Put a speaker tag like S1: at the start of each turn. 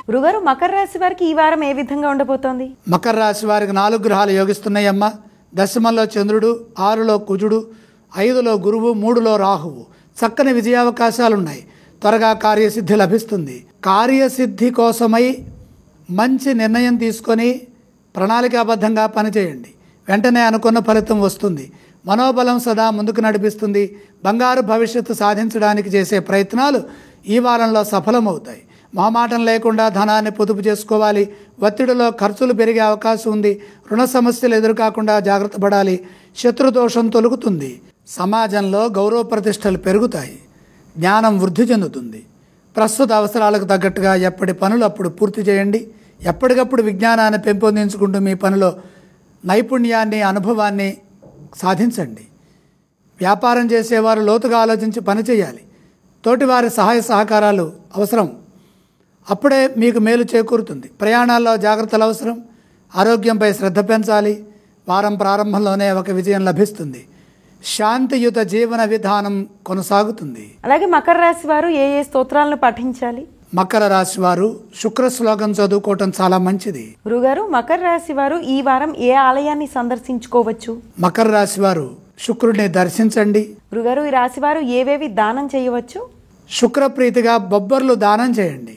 S1: గురుగారు, మకర రాశి వారికి ఈ వారం ఏ విధంగా ఉండబోతోంది?
S2: మకర రాశి వారికి 4 గ్రహాలు యోగిస్తున్నాయమ్మ. దశమంలో చంద్రుడు, 6లో కుజుడు, 5లో గురువు, 3లో రాహువు. చక్కని విజయావకాశాలున్నాయి. త్వరగా కార్యసిద్ధి లభిస్తుంది. కార్యసిద్ధి కోసమై మంచి నిర్ణయం తీసుకొని ప్రణాళికాబద్ధంగా పనిచేయండి. వెంటనే అనుకున్న ఫలితం వస్తుంది. మనోబలం సదా ముందుకు నడిపిస్తుంది. బంగారు భవిష్యత్తు సాధించడానికి చేసే ప్రయత్నాలు ఈ వారంలో సఫలమవుతాయి. మొహమాటం లేకుండా ధనాన్ని పొదుపు చేసుకోవాలి. ఒత్తిడిలో ఖర్చులు పెరిగే అవకాశం ఉంది. రుణ సమస్యలు ఎదురుకాకుండా జాగ్రత్త పడాలి. శత్రుదోషం తొలుగుతుంది. సమాజంలో గౌరవ ప్రతిష్టలు పెరుగుతాయి. జ్ఞానం వృద్ధి చెందుతుంది. ప్రస్తుత అవసరాలకు తగ్గట్టుగా ఎప్పటి పనులు అప్పుడు పూర్తి చేయండి. ఎప్పటికప్పుడు విజ్ఞానాన్ని పెంపొందించుకుంటూ మీ పనిలో నైపుణ్యాన్ని, అనుభవాన్ని సాధించండి. వ్యాపారం చేసేవారు లోతుగా ఆలోచించి పనిచేయాలి. తోటివారి సహాయ సహకారాలు అవసరం. అప్పుడే మీకు మేలు చేకూరుతుంది. ప్రయాణాల్లో జాగ్రత్తలు అవసరం. ఆరోగ్యంపై శ్రద్ధ పెంచాలి. వారం ప్రారంభంలోనే ఒక విజయం లభిస్తుంది. శాంతియుత జీవన విధానం కొనసాగుతుంది.
S1: అలాగే మకర రాశి వారు ఏ ఏ స్తోత్రాలను పఠించాలి?
S2: మకర రాశి వారు శుక్ర శ్లోకం చదువుకోవటం చాలా మంచిది.
S1: గురుగారు, మకర రాశి వారు ఈ వారం ఏ ఆలయాన్ని సందర్శించుకోవచ్చు?
S2: మకర రాశి వారు శుక్రుడిని దర్శించండి.
S1: గురుగారు, ఈ రాశి వారు ఏవేవి దానం చేయవచ్చు?
S2: శుక్రప్రీతిగా బొబ్బర్లు దానం చేయండి.